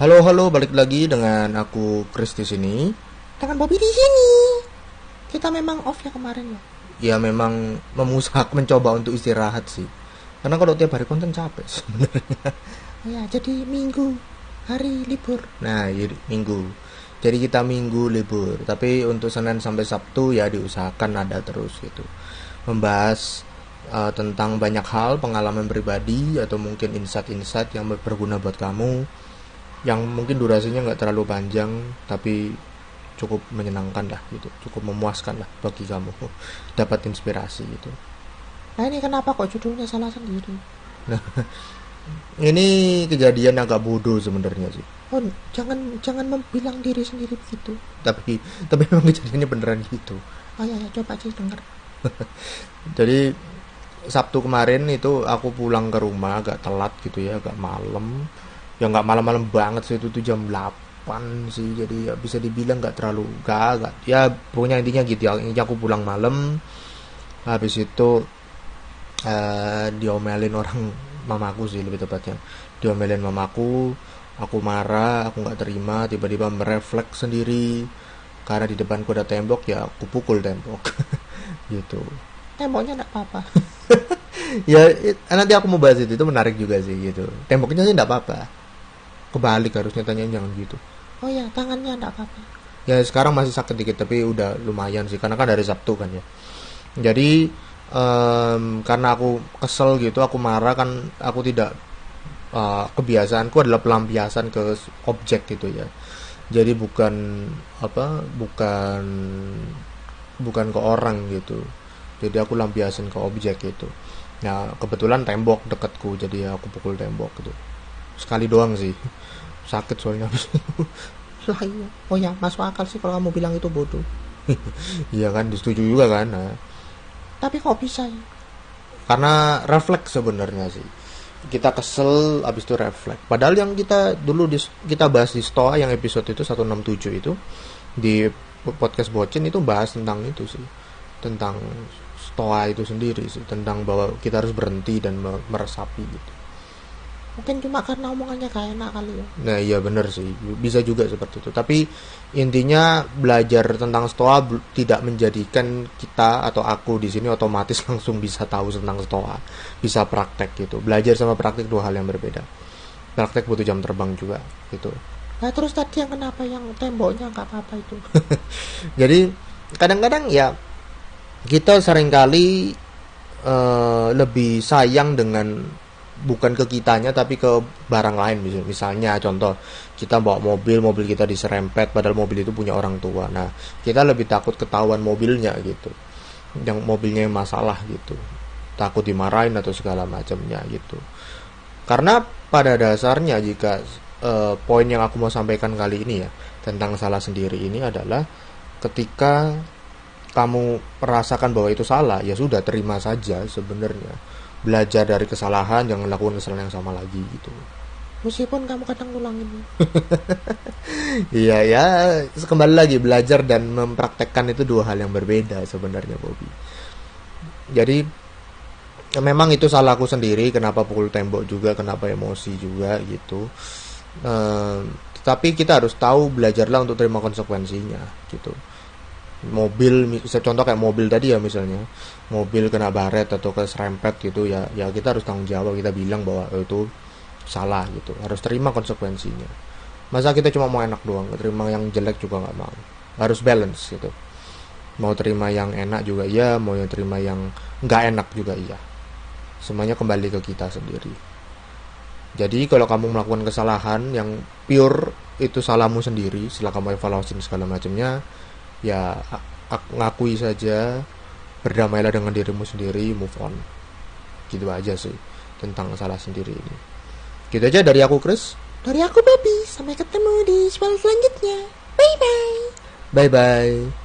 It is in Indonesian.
Halo halo, balik lagi dengan aku Chris di sini. Dengan Bobby di sini. Kita memang off ya kemarin ya. Ya memang mencoba untuk istirahat sih. Karena kalau tiap hari konten capek sebenarnya. Oh ya, jadi minggu hari libur. Nah, minggu. Jadi kita minggu libur. Tapi untuk Senin sampai Sabtu ya diusahakan ada terus gitu. Membahas tentang banyak hal, pengalaman pribadi atau mungkin insight-insight yang berguna buat kamu. Yang mungkin durasinya nggak terlalu panjang, tapi cukup menyenangkan lah gitu, cukup memuaskan lah bagi kamu dapat inspirasi gitu. Nah ini kenapa kok judulnya salah sendiri? Nah, ini kejadian agak bodoh sebenarnya sih, Oh, jangan membilang diri sendiri begitu. tapi memang kejadiannya beneran gitu. Oh ya, ya coba sih denger. Jadi Sabtu kemarin itu aku pulang ke rumah agak telat gitu ya, agak malam. Ya nggak malam-malam banget sih, itu tuh jam 8 sih, jadi ya bisa dibilang nggak terlalu gak ya, pokoknya intinya gitu ya. Intinya aku pulang malam. Habis itu diomelin orang, mamaku sih lebih tepatnya, diomelin mamaku. Aku marah, aku nggak terima, tiba-tiba merefleks sendiri karena di depanku ada tembok, ya aku pukul tembok gitu. Temboknya enggak apa-apa. Ya nanti aku mau bahas itu menarik juga sih gitu. Temboknya sih nggak apa-apa, kebalik harusnya tanya, jangan gitu. Oh ya, tangannya enggak apa-apa. Ya sekarang masih sakit dikit tapi udah lumayan sih, karena kan dari Sabtu kan ya. Jadi karena aku kesel gitu, aku marah kan, aku tidak, kebiasaanku adalah pelampiasan ke objek gitu ya. Jadi bukan apa, bukan ke orang gitu. Jadi aku lampiasin ke objek gitu. Nah kebetulan tembok dekatku, jadi ya aku pukul tembok gitu. Sekali doang sih, sakit soalnya. Lah iya. Oh ya, masuk akal sih kalau kamu bilang itu bodoh. Iya kan, disetujui juga kan. Nah, Tapi kok bisa ya? karena refleks sebenarnya sih, kita kesel abis itu refleks. Padahal yang kita dulu kita bahas di Stoa yang episode itu 167 itu, di podcast Bocin itu bahas tentang itu sih, tentang Stoa itu sendiri sih, tentang bahwa kita harus berhenti dan meresapi gitu. Mungkin cuma karena omongannya gak enak kali ya. Nah iya bener sih, bisa juga seperti itu. Tapi intinya belajar tentang Stoa tidak menjadikan kita atau aku di sini otomatis langsung bisa tahu tentang Stoa, bisa praktek gitu. Belajar sama praktek dua hal yang berbeda. Praktek butuh jam terbang juga gitu. Nah terus tadi yang kenapa yang temboknya nggak apa-apa itu? Jadi kadang-kadang ya kita seringkali lebih sayang dengan, bukan ke kitanya tapi ke barang lain. Misalnya contoh, kita bawa mobil kita diserempet padahal mobil itu punya orang tua. Nah kita lebih takut ketahuan mobilnya gitu, yang mobilnya yang masalah gitu, takut dimarahin atau segala macamnya gitu. Karena pada dasarnya jika poin yang aku mau sampaikan kali ini ya tentang salah sendiri ini adalah, ketika kamu merasakan bahwa itu salah, ya sudah, terima saja sebenarnya. Belajar dari kesalahan, jangan lakukan kesalahan yang sama lagi gitu. Meskipun kamu kadang ngulangin. Iya ya, kembali lagi, belajar dan mempraktekkan itu dua hal yang berbeda sebenarnya, Bobby. Jadi memang itu salahku sendiri, kenapa pukul tembok juga, kenapa emosi juga gitu. Tetapi kita harus tahu, belajarlah untuk terima konsekuensinya gitu. Mobil, contoh kayak mobil tadi ya, misalnya mobil kena baret atau keserempet gitu ya, ya kita harus tanggung jawab, kita bilang bahwa itu salah gitu, harus terima konsekuensinya. Masa kita cuma mau enak doang, terima yang jelek juga nggak mau. Harus balance gitu, mau terima yang enak juga iya, mau yang terima yang nggak enak juga iya. Semuanya kembali ke kita sendiri. Jadi kalau kamu melakukan kesalahan yang pure, itu salahmu sendiri, setelah kamu evaluasi segala macamnya, ya ngakui saja, berdamailah dengan dirimu sendiri, move on. Gitu aja sih tentang salah sendiri ini. Gitu aja dari aku, Chris. Dari aku Bobby, sampai ketemu di spell selanjutnya. Bye bye. Bye bye.